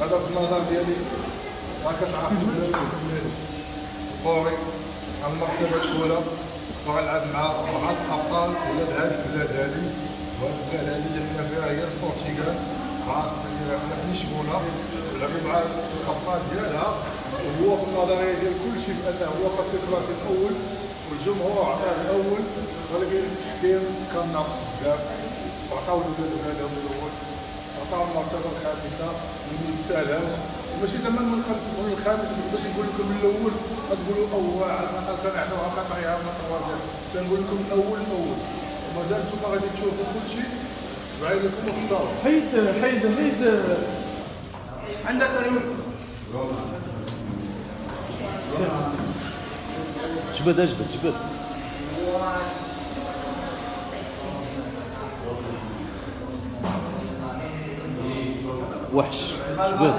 هذا في النظر ديالي راه كتعرف الكوري على المرتبه الاولى غنلعب مع 4 ابطال ولاد هذا البلاد هذه، وهذه البلاد هذه اللي حنا فيها هي البرتغال، عاصمه حنا لشبونه نلعبوا مع الابطال ديالها. وهو في النظريه ديال كل شيء بانه هو خاصو يطلع في الاول والجمهور عطاه الاول، ولكن التحكيم كان ناقص بزاف وعطاو الولاد بلادهم الاول، عطاو المرتبه الخامسه وما يستاهلهاش. ماشي زعما من الخامس باش نقول لكم من الاول غتقولوا اول على الاقل كنحنوا هكا طريقه ما تروازيام، تنقول لكم الاول ومازال نتوما غادي تشوفوا كل شيء بعين لكم وتصاوروا. حيد عندك يوسف جبد وحش جبد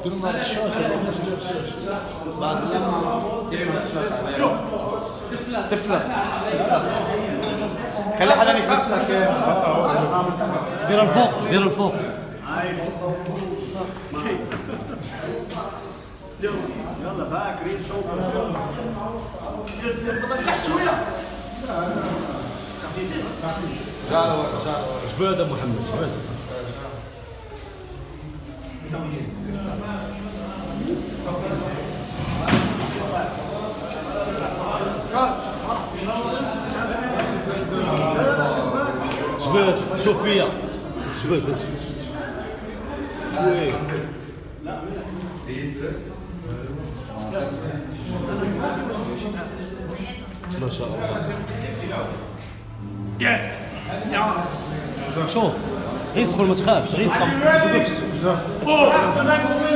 درنا الشاشه بعد لما شوف تفلت خلي حدا يتمسك دير الفوق يلا فاكرين شو تحت شويه جبد محمد جبد جبد شوف فيا جبد بس شوي ما شاء الله يس شوف غير يدخل ما تخافش غير يدخل ما توقفش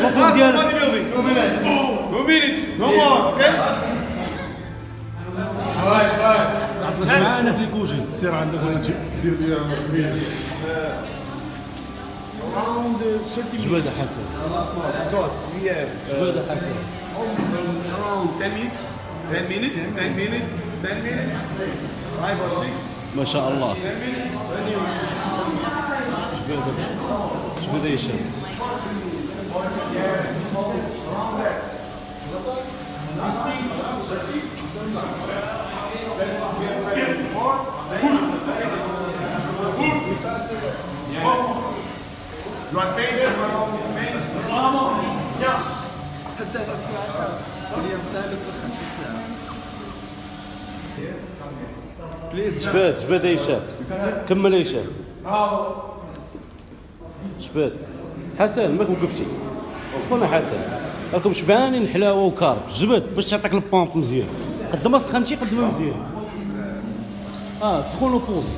Last bodybuilding. 2 minutes. 2 minutes. No more. Okay. عطلش معانا في الكوجين سير عندك ولا دير لي كبير. Around 30 جبد حسن because we have جبد حسن around 10 minutes. 10 minutes. 10 minutes. 10 minutes. 5 or 6. ما شاء الله جبد ايش You want pages? Yes. حسيت الساعة اليوم ثابت سخن الساعة جبد ايشات كمل ايشات جبد حسن ماك وقفتي سخونه حسن راكم شبانين حلاوه وكارب جبد باش تعطيك البامب مزيان قد ما سخنتي قد ما مزيان سخون وبوزي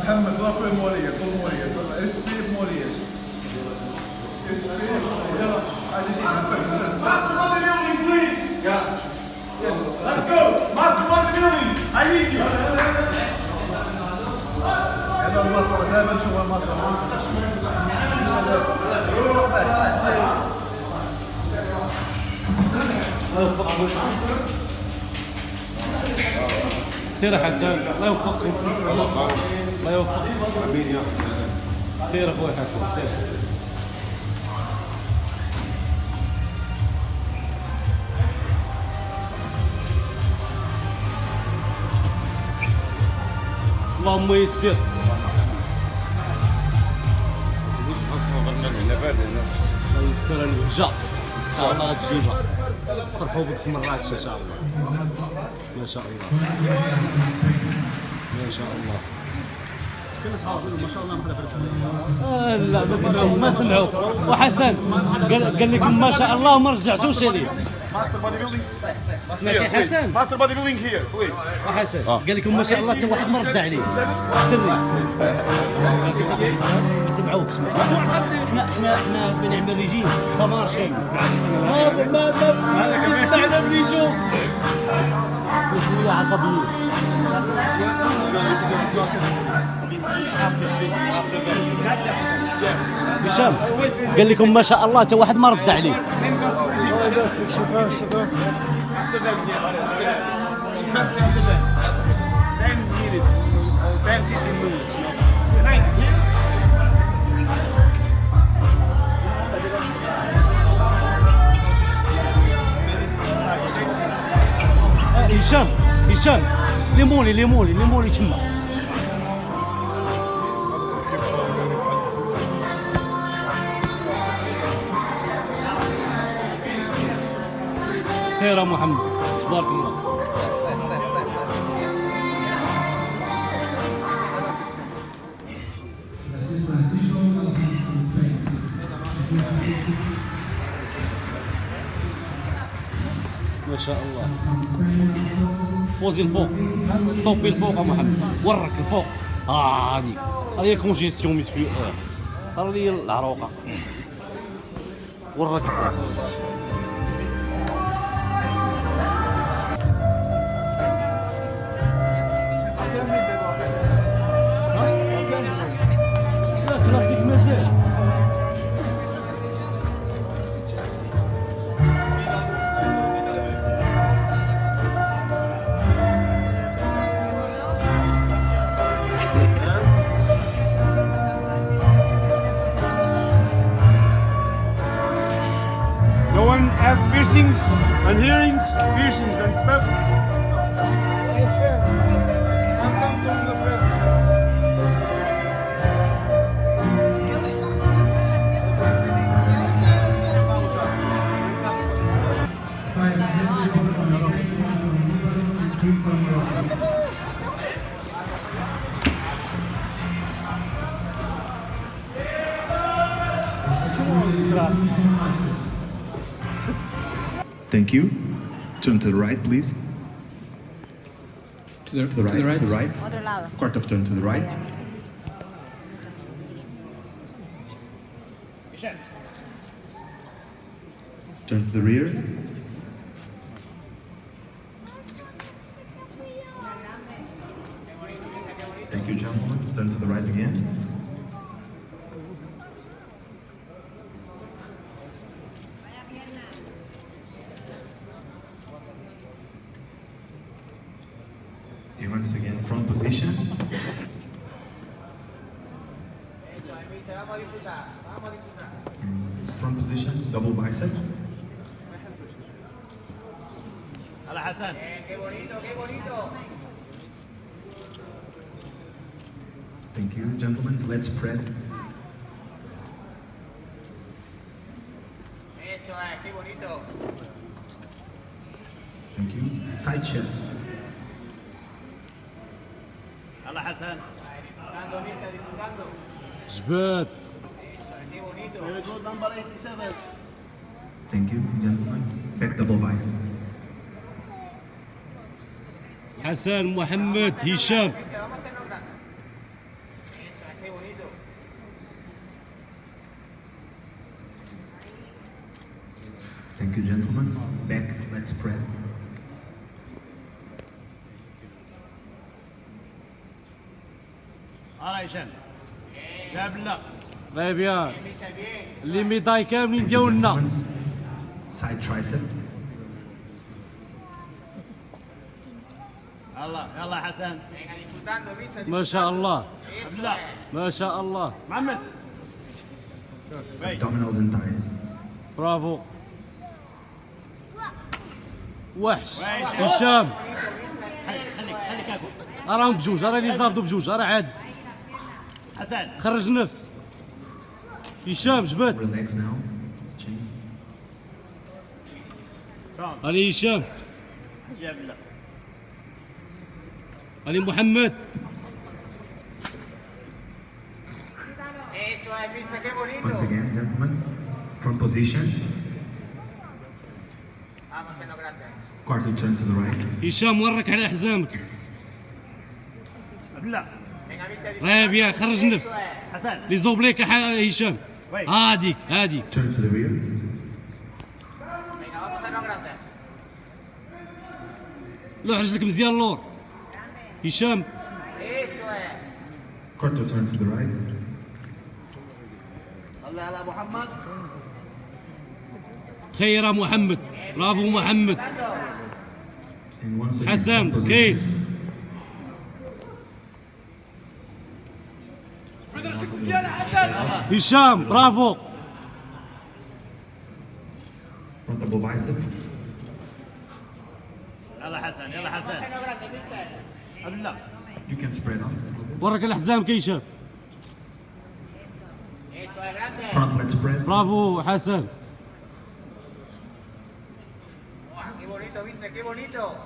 محمد ضرب موليه طول موليه طول اسبي موليه Master bodybuilding, please. Yeah. Let's go. Master bodybuilding. I need you. هذا المصدر دائما نشوف المصدر سير حسن الله يوفقك الله يوفقك سير اخوي حسن سير اللهم يسر اصلا ضرنا هنا بعد هنا الله يسر الوجه ان شاء الله غتجيبها فرحوا بك في مراكش ان شاء الله ما شاء الله ما شاء الله كل اصحابي ما شاء الله محلى لا ما سمعوا وحسن قال لكم ما شاء الله وما رجعتوش عليه Master bodybuilding. سمعتي حسن Master bodybuilding here, please. وحسن قال لكم ما شاء الله حتى واحد ما رد عليه دري ما سمعوكش احنا بنعمل ريجيم دمار شيء هذا ما سمعنا بنشوف شويه عصبيه هشام قال لكم ما شاء الله حتى واحد ما رد عليه الله يبارك فيك. شكرا شكرا. After them, yes. Exactly after them. 10 minutes or 10-15 minutes. Right here. هشام هشام ليمولي تما. سير محمد تبارك الله. ما شاء الله. بوزي الفوق، ستوبي الفوق يا محمد، ورك الفوق. هذه كونجيستيون مسكيو. هذه العروقه. ورك الفوق. لا كلاسيك مازال. No one have piercings and hearings, piercings and stuff. Your friend. I'm come to your friend. Thank you. Turn to the right, please. To the right. To the right. Otro lado. Quarter of turn to the right. Turn to the rear. Thank you, gentlemen. Turn to the right again. Okay, once again, front position. Front position, double bicep. Hola Hassan. Thank you, gentlemen. So let's spread. Thank you. Side chest. Hola Hassan. جبات. Thank you, gentlemen. Back double bicep. حسن محمد هشام. Thank you, gentlemen. Back, let's spread. Hola Hassan. لا بالله. لا بيان. اللي ميداي كاملين Thank you, ديالنا. gentlemen. Side tricep. يلا حسن. ما شاء الله. بالله. ما شاء الله. محمد. Abdominals and thighs. برافو. وحش. هشام. خليك اكل. راهم بجوج، راه اللي زادوا بجوج، راه عادي. حسن. خرج نفس. هشام جبد. Relax now. Change. علي هشام. يا بالله. علي محمد. Once again, gentlemen. Front position. Quarter turn to the right. هشام ورك على حزامك. بالله. راه بيان خرج نفس. حسن. لي زوبليك هشام. هاديك. Turn to the rear. لوح رجلك مزيان لور. هشام. Quarter turn to the right. الله على محمد. خير محمد. برافو محمد. And once again, حسن from كيف؟ position. هشام برافو. Front double bicep. يلا حسن يلا حسن. عبد الله. You can spread out. ورك الحزام كيشاف. Front leg spread. برافو حسن.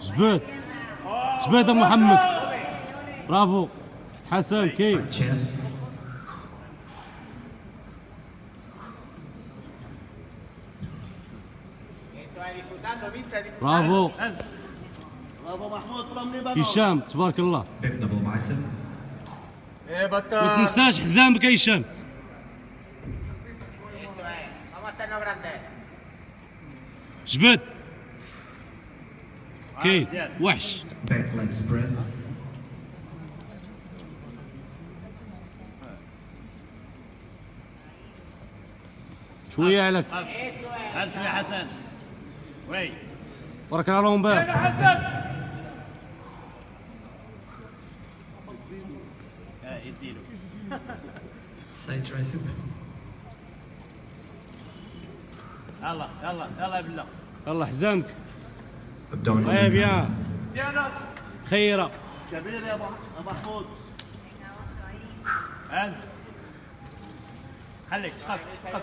جبد جبد محمد. برافو حسن كيف؟ Side chest. برافو برافو محمود from Lebanon. هشام تبارك الله. Back double bicep. ايه ما بطل. تنساش حزامك يا هشام. جبد كيف؟ وحش. Back leg spread. شويه عليك. هات شوي حسن. وي. ورك على لومبير. يديله. Side tricep. يلا يلا يلا بالله. يلا حزامك. Abdominals ايه and بيان. thighs. خيره. كبير يا محمود. هز. خليك خف خف.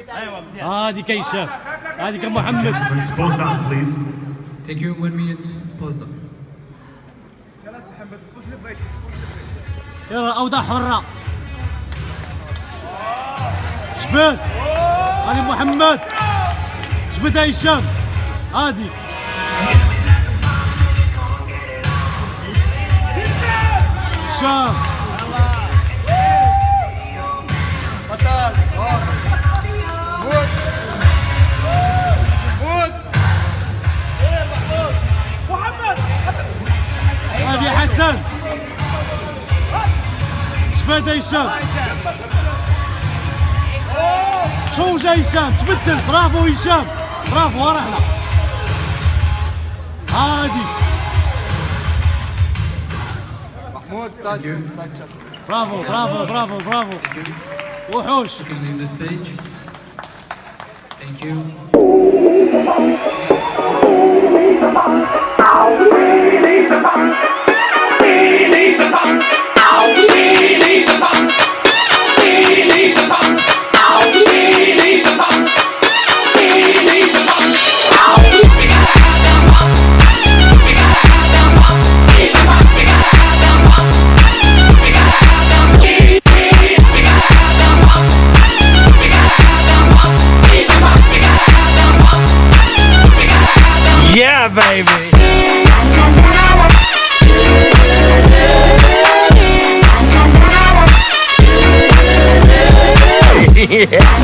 ايوه مزيان. هادي كيشاف. هادي كمحمد. Let's pose down, please. Take you 1 minute. Pause. يلا اوضاع حره. جبد. هادي محمد. جبد يا هشام. هادي. هشام. بطل صافي موت موت هادي حسن. جبد يا هشام. شوج يا هشام تبدل. برافو هشام. برافو ورحنا. هادي. محمود سايد تشست. برافو برافو برافو برافو. وحوش. You can leave the stage. Thank you. Yeah, baby. Thank you.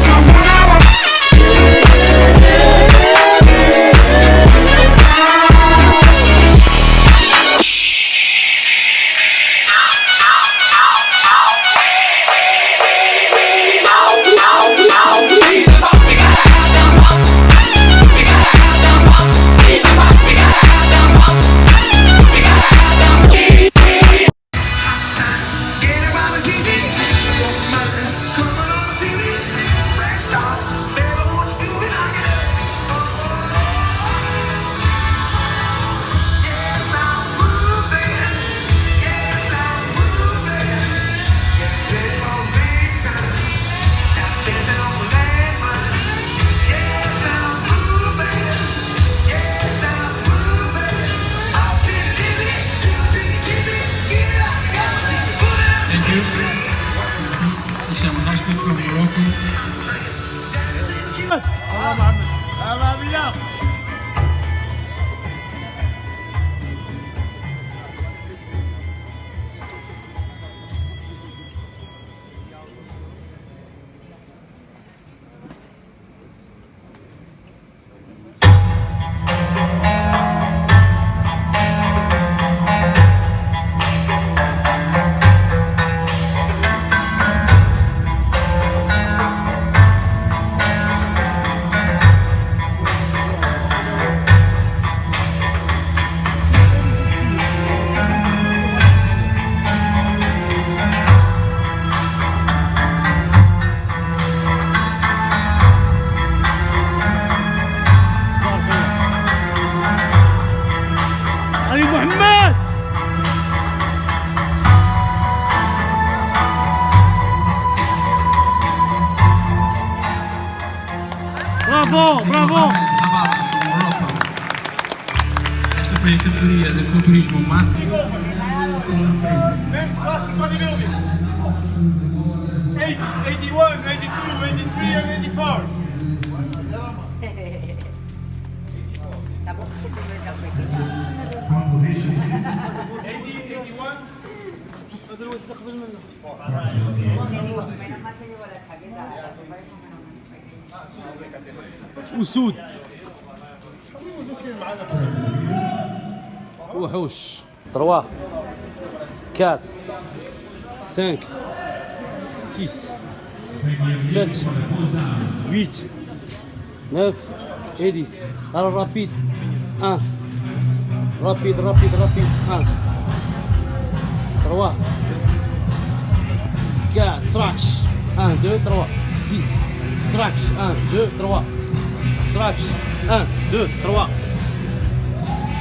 Hisham Rashid from Morocco. الله محمد. الله بالله. برافو برافو. Esta foi a categoria de culturismo master. Men's classic bodybuilding. 80, 81, 82, 83 and 84. Tampoco se te ve tan pequeño. 80, 81. Menos mal que llevo la chaqueta. وسود وحوش 3 4 5 6 7 8 9 et 10. Alors rapide 1 rapide 1 3 4 stretch 1 2 3 زيد stretch 1 2 3 stretch 1 2 3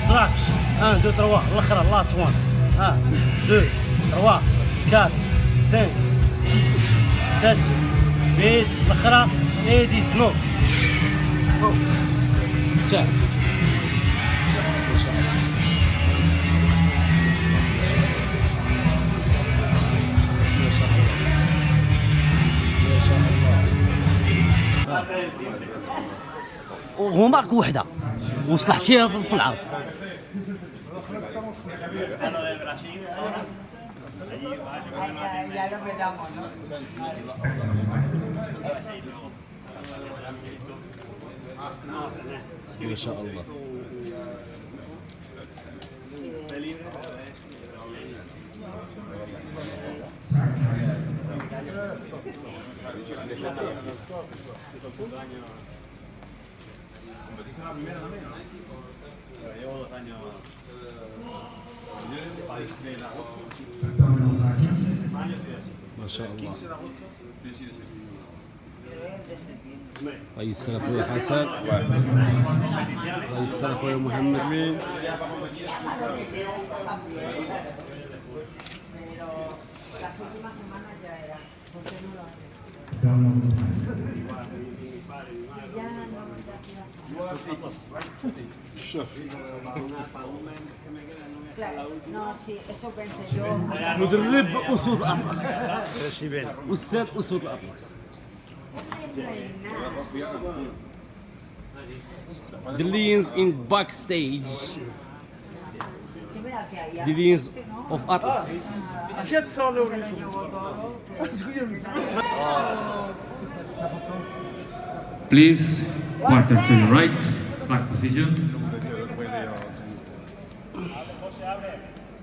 stretch 1 2 3 الاخرى last one 1 2 3 4 5 6 7 8 الاخرى et 10 نو تعال وهو مارك وحده وصلح شي في العرض. Ya lo vedamos, ¿no? ما شاء الله. ما شاء الله. رئيس السلف خويا حسن، رئيس السلف خويا محمد. Claro, no, sí, eso pensé yo. مدرب اسود الاطلس. استاذ اسود الاطلس. The lions in backstage. The lions of Atlas. Se lo llevó todo. Please, quarter to the right, back position.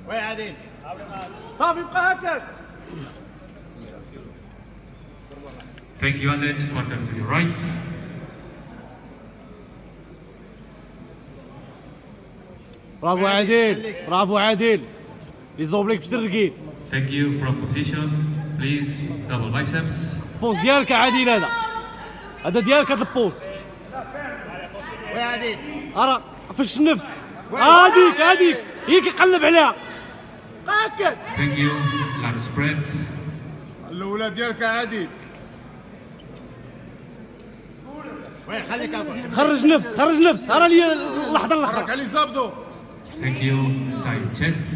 وين عادين؟ طب يبقى هكذا. Thank you, Alex. Quarter to your right. برافو عادل، برافو عادل. لي زوبليك باش ترقي. Thank you from position. Please, double biceps. البوز ديالك عادل هذا. هذا ديالك هذا البوز. وين عادين؟ ارى فش النفس. هذيك هي كيقلب عليها. هكذا. Thank you. Lat spread. الاولى ديالك عادي. وين خليك اكل. خرج نفس ارى لي اللحظه الاخرى. علي زابدو. Thank you. Side chest.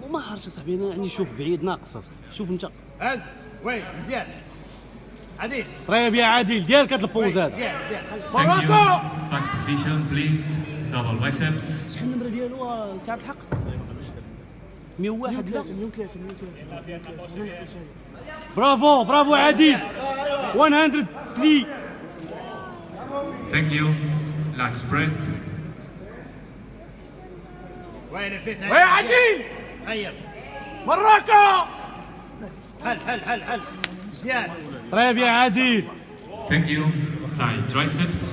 وما عرفتش اصاحبي انا يعني نشوف بعيد ناقصه. شوف انت. هز وين مزيان. عادين. طيب يا عادل ديالك هذا البوز هذا. مزيان. Thank you. Back position, please. Double biceps. شحال النمره ديالو سي عبد الحق؟ 101 لا 103 برافو عادل 103. Thank you. Lat spread. وين الفيس؟ وين عادين؟ غير. مراكو. هل مزيان. طيب يا عادل. Thank you. Side triceps.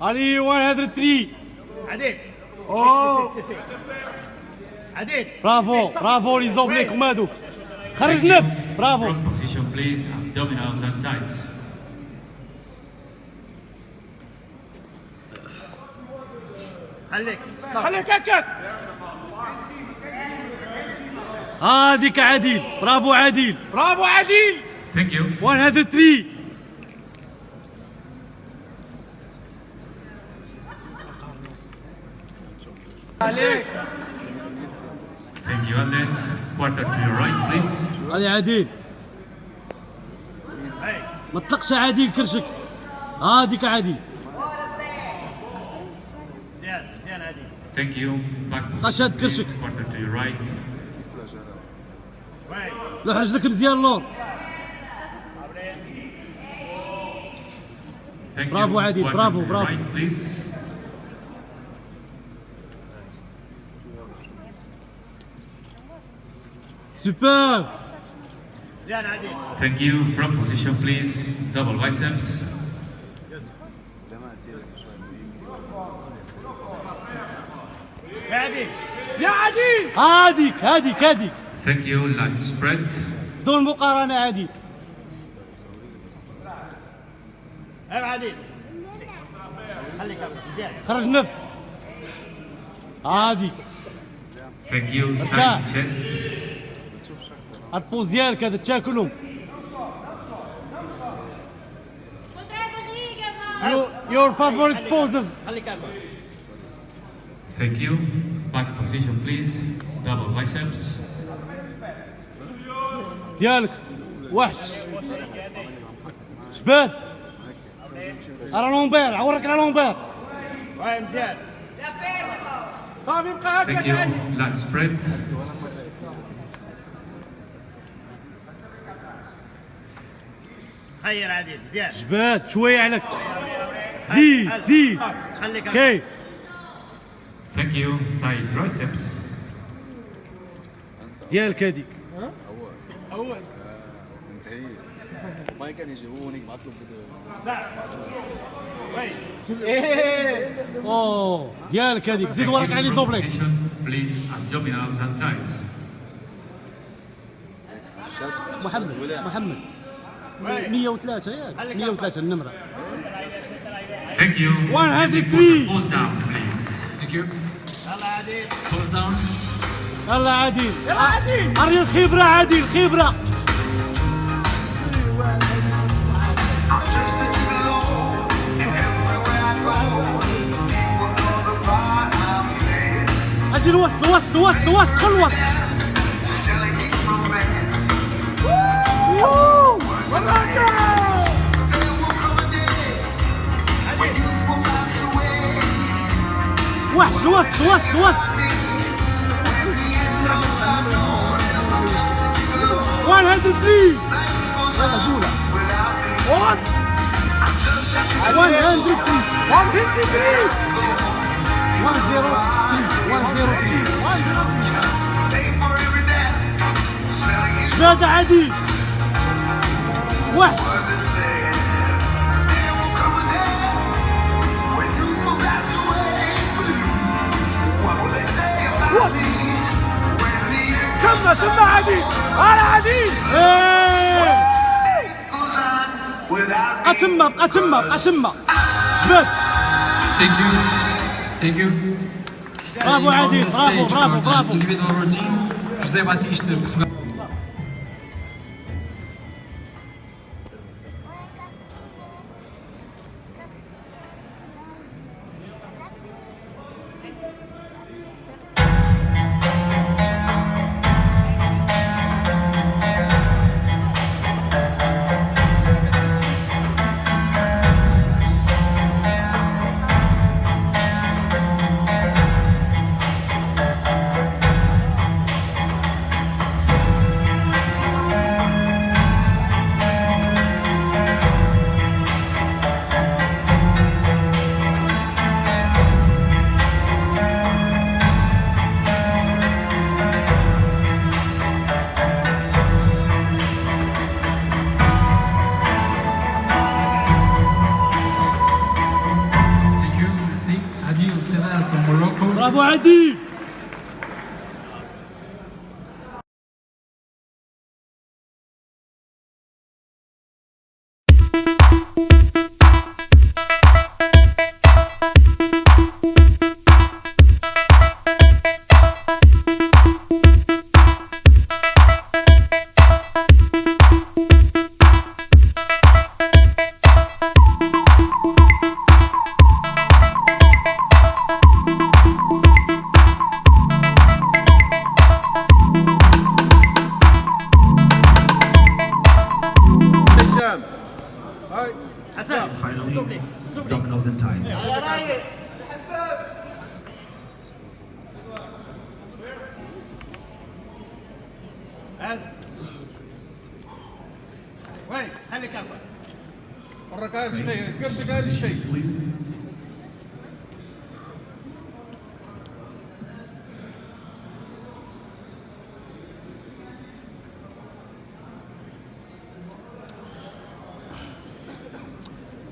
علي 103. عادين. عادين. برافو لي زوبليك هما هذوك. خرج نفس. برافو. Front position, please. Abdominals and thighs. خليك هكاك. هذيك عديل. برافو عديل. برافو عديل. Thank you. 103. Thank you, athletes. Quarter to your right, please. هذه عديل. ما تطلقش عديل كرشك. هذيك عديل. Thank you. Back قشد position, كرشك. please. Quarter to your right. لوح رجلك مزيان لور. Thank Bravo, you. Adil. Quarter Bravo, to your bravo. right, please. سوبر. Thank you. Front position, please. Double biceps. هذيك. Thank you. Lat spread. بدون مقارنة عديل. خرج نفس. هذيك. Thank you. Acha. Side chest. هاد البوز ديالك هذا تاكلهم. Your favorite poses. Thank you. Back position, please. Double biceps. ديالك وحش. شباب. على لومبير عورك على لومبير. صافي بقى Thank you. Lat spread. خير عديل زياد. جباد شويه عليك. زيد. كي. Thank you. Side triceps. ديالك هذيك. منتهي ما كان يجي هو هونيك بعث له اوه ديالك هذيك. زيد Thank وراك you. علي Front زوبليك. position, please. Abdominals and thighs. محمد 103 ياك 103 النمره. Thank you. 103. Pose down, please. Thank you. Pose down. يلا عادل. اري الخبره عادل خبره. اجي الوسط خل الوسط. وحش الوسط. 103. What? 103. شباب عديل. وحش. كمل عديل. انا عديل. بقى تما جبد. Thank you. برافو عادل. برافو. Individual routine. José Batista, Portugal. برافو عديل. عز وين خليك اكل وراك هذا الشيء كرشك هذا الشيء Please.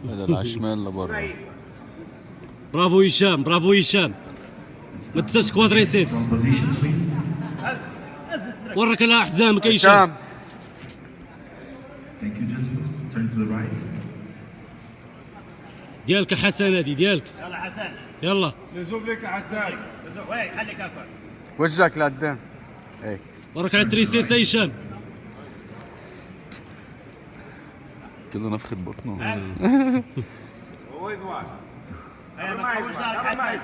هذا العشمان لبرا. برافو هشام برافو هشام. ما تنساش كوادريسيبس. From position, please. ورك لها حزامك هشام. Thank you, gentlemen. Turn to the right. ديالك حسن هذه ديالك. يلا حسن يلا لزوم لك حسان وين خليك اكل وجهك لقدام. ايه ورك على التريسيبس هشام. كله نفخة بطنه. هو يدوار ما تقولش لك حسن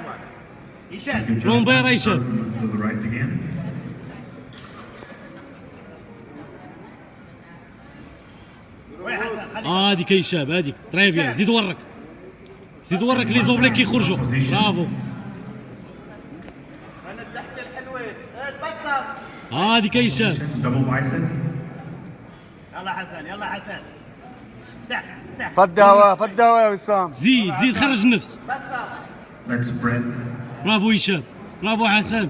هشام Thank you, لومبير gentlemen. هشام. Turn to the right again. وين حسن خليك هذيك هشام هذيك تري بيان. زيد ورك زيد ورك لي زوبليك كيخرجوا. برافو هذيك هشام. Double bicep. يلا حسن يلا حسن تحت تحت فد هوا فد هوا يا وسام. زيد زيد خرج النفس. Let's spread. برافو هشام برافو حسن.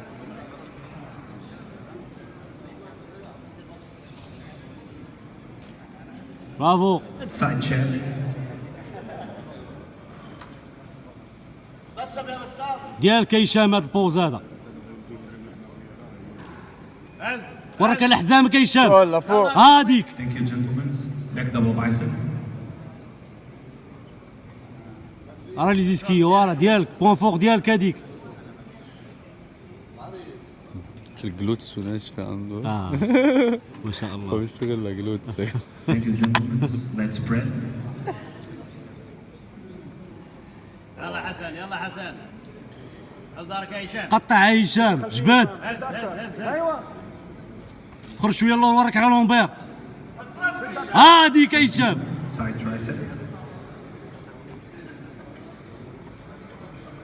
برافو Side chest. ديالك هشام هذا البوز هذا. عز ورك على حزامك هشام. ولا فوق. هذيك Thank you, gentlemen. Back double bicep. راه لي زيسكيو راه ديالك بوان فور ديالك هذيك. الجلوتس وناشفة عنده. ما شاء هو الله. بيشتغل جلوتس. Thank you, gentlemen. Let's spread. يلا حسن يلا حسن دارك يا هشام قطع هشام جباد. هز هز هز خرج شويه اللور ورك على لومبير. هذيك هشام. Side tricep.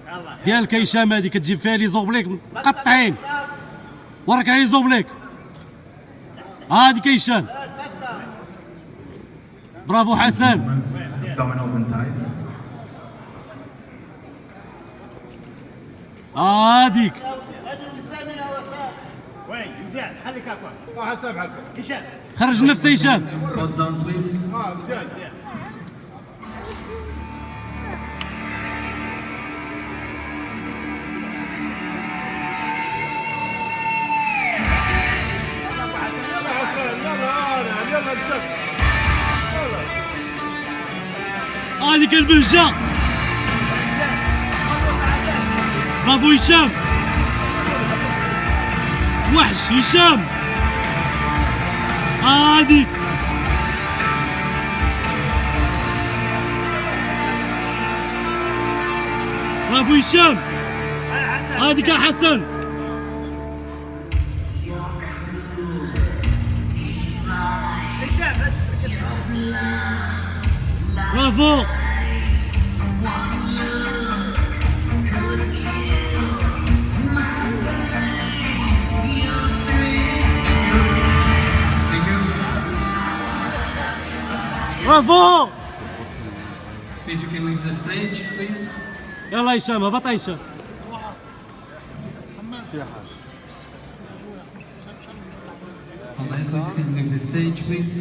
يلا ديالك هشام هذه كتجيب فيها لي زوبليك مقطعين. ورك على لي زوبليك. هذيك هشام. برافو حسن. Gentlemen, abdominals and thighs. هذيك وين مزيان خليك اكل حسن حسن هشام خرج النفس هشام. Pause down please. مزيان يلا حسن يلا يلا نشوف هذيك البهجة. برافو هشام. وحش هشام. هذيك برافو هشام. هذيك يا حسن. برافو Thank you. برافو. Please you can leave the stage please. يلا هشام هبط هشام. All the athletes can leave the stage please.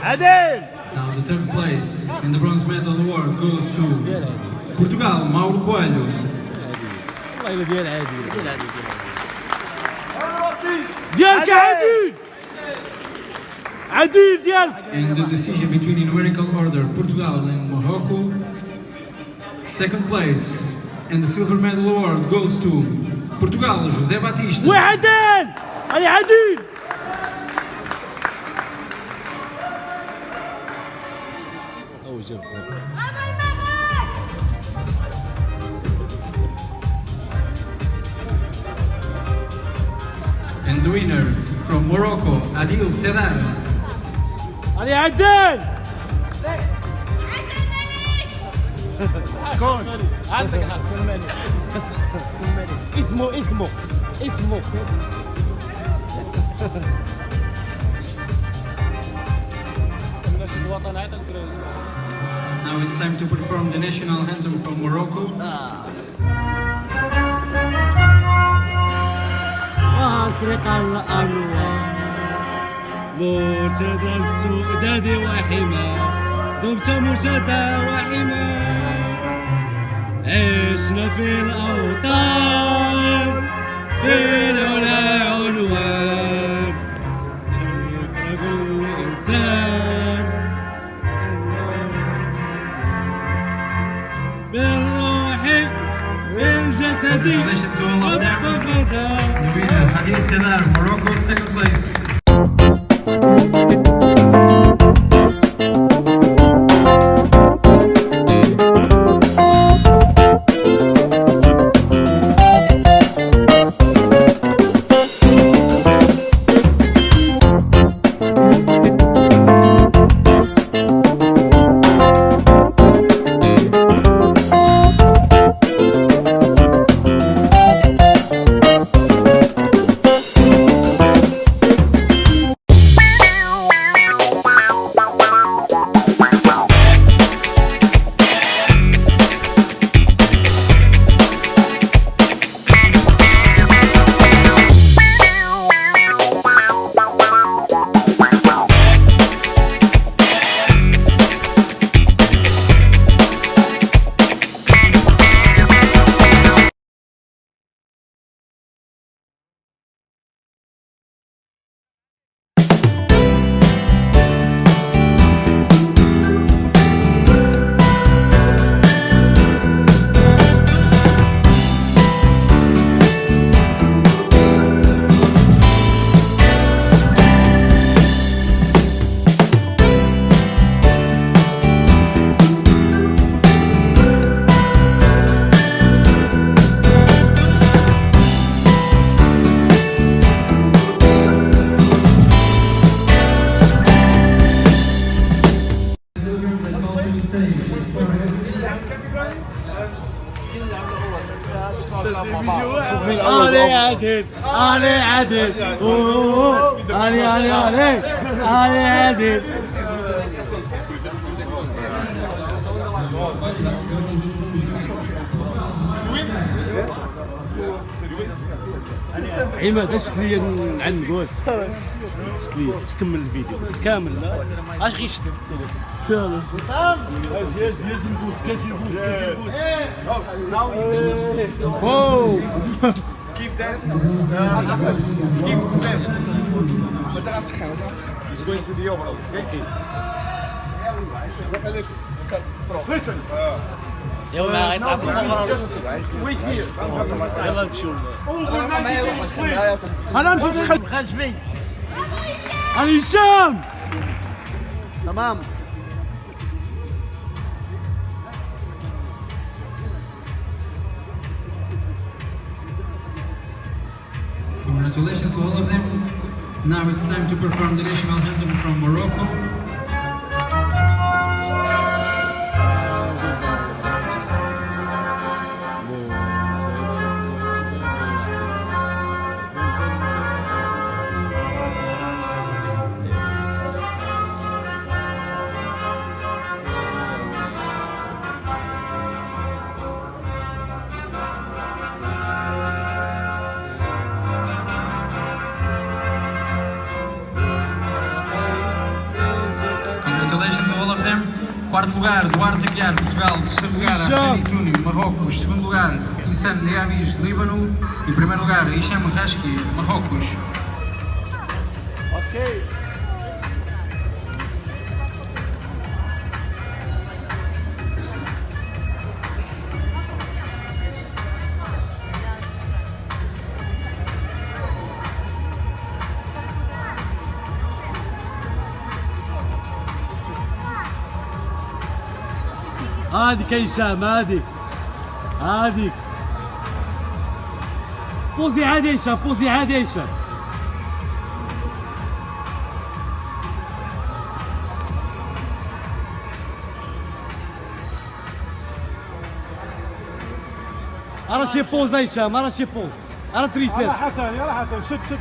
عدل Now the third place in the bronze medal award goes to Portugal, Mauro Coelho. والله الا ديال عادي ديالك عديل عديل ديالك. In the decision between in numerical order, Portugal and Morocco. Second place and the silver medal award goes to Portugal, José Batista. وعدل هذه عديل. او جبت And the winner from Morocco, Adil Sedar. علي عدل كون عندك حق كل مالك اسمه Now it's time to perform the national anthem from Morocco. أشرق الأنوار مرتدى السؤدد وحما دمت مرتدى وحما عشنا في الأوطان في العلا عنوان يكره الإنسان بالروح بالجسد Congratulations to all of them. وفدا The winner, Hadid Sedar, Morocco, second place. علي عدل علي عدل علي عدل عماد اش لي نعنق واش شت لي اش كمل الفيديو كامل اش غير شت كامل اجي نبوس واو كيف داير؟ كيف تمام؟ مازال غنسخن It's going to the overall. Listen. يلا غيطلع في Just wait here. يلا نمشيو انا نمشي نسخن. خرج فين علي هشام تمام. Congratulations to all of them. Now it's time to perform the national anthem from Morocco. Congratulations to all of them. Quarto lugar, Duarte Aguiar, Portugal. Terceiro lugar, Hassani Túnio, Marrocos. Segundo lugar, Hassan Diabiz, Líbano. E primeiro lugar, Hisham Raski, Marrocos. Okay. هذيك يا هشام هذيك بوزي عادي يا هشام بوزي عادي يا هشام راه شي بوز هشام، راه شي بوز، راه تريسيت. يلا حسن يلا حسن شد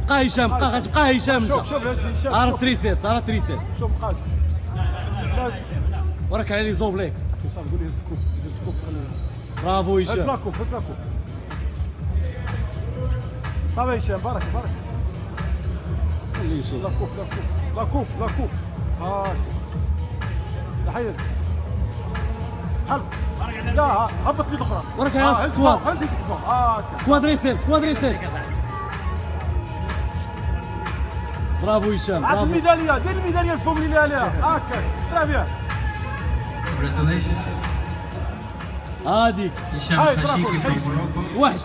بقى هشام، بقى غتبقى هشام انت. شوف هادشي راه تريسيت، راه تريسيت. شوف بقى وراك على لي زوبليك. صافي قول لي هز الكوب هز الكوب برافو هز هشام. لاكوب هز لاكوب صافي هشام بارك بارك خليه يشوف. لاكوب لاكوب لاكوب هاك تحيد حل لا هبط لي الاخرى وراك على السكواد. هز الكوب هاك كوادريسيبس كوادريسيبس. برافو هشام عاد برافو. الميداليه دير الميداليه الفوق اللي عليها هاكا ترى بيان Congratulations. هاديك Hisham Hi, Khashiki bravo. from Morocco. وحش.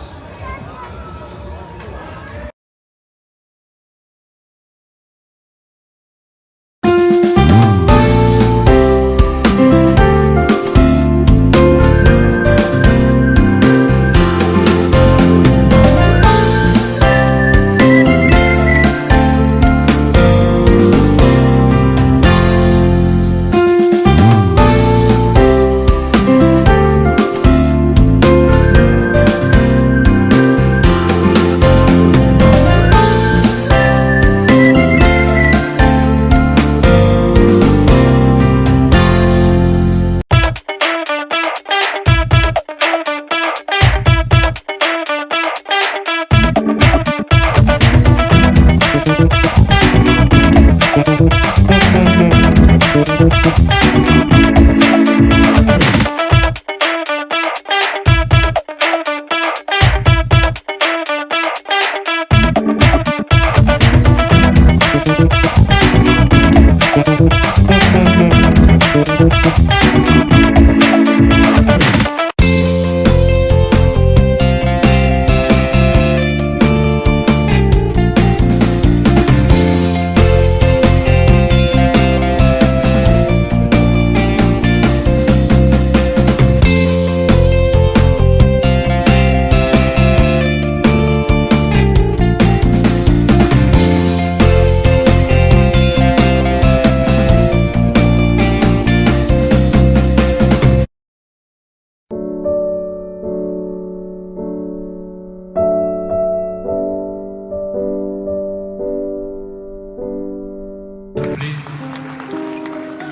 Please,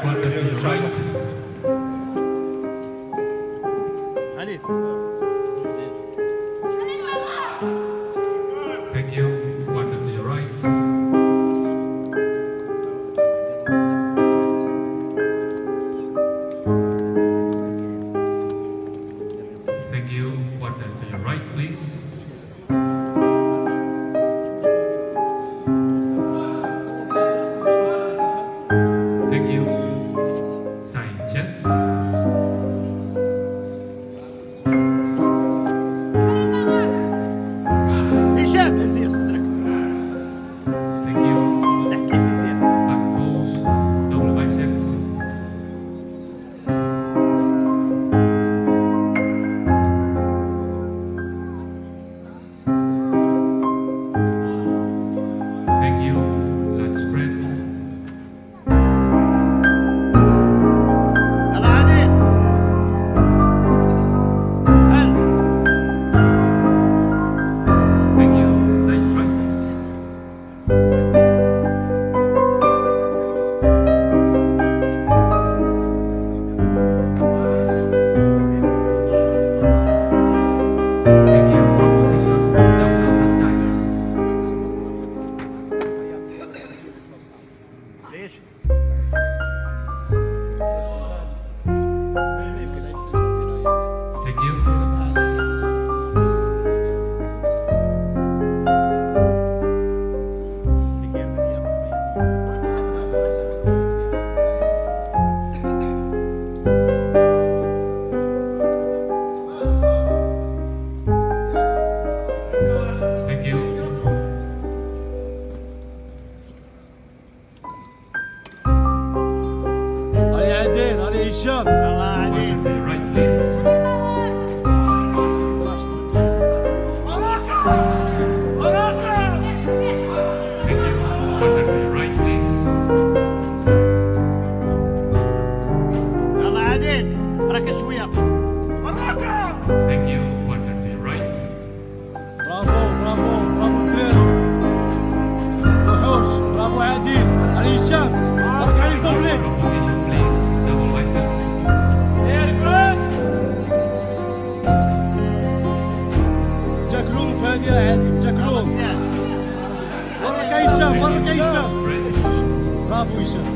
quarter to the right. حنيف Thank you. Quarter to your right. Thank you. Quarter to your right, please. Thank you. Side chest. هشام يزير صدرك Thank you. تحت كيف يزير Back pose. Double bicep. Thank you. Lat spread. يلا عادل هل Thank you. Side triceps. Thank you. Front position. Dumbbells and thighs. ليش؟ Thank you. Thank you. علي عدين علي هشام. يلا عادل Quarter to your right, please. Thank you. Quarter to your right, please. تاكلوهم في هذه راه عادي تاكلوهم. وراك هشام وراك هشام. برافو هشام.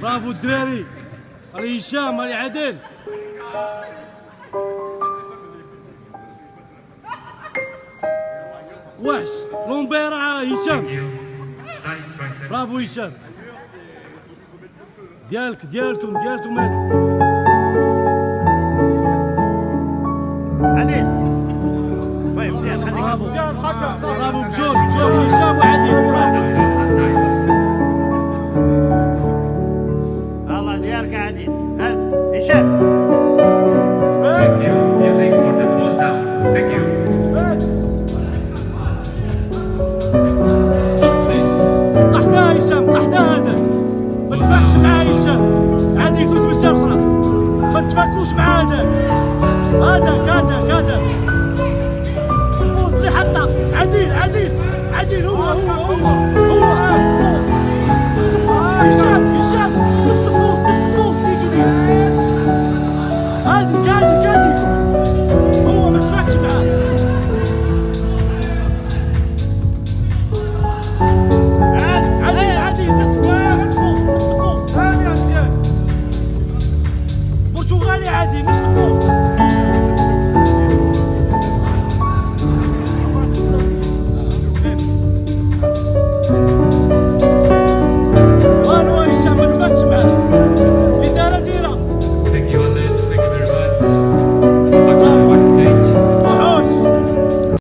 برافو الدراري. راه هشام راه عادل. وحش لومبيرا هشام. برافو هشام. ديالكم هذا. عادل طيب مزيان خليك برافو بجوج هشام وعادل. برافو. الله ديالك عادل. هشام. Thank you. Music for the close down. Thank you. طحتها هشام طحتها هذا. ما تفاكش مع هشام. عادي يفوز بالشرطة. ما تفاكوش مع هذاك. هذاك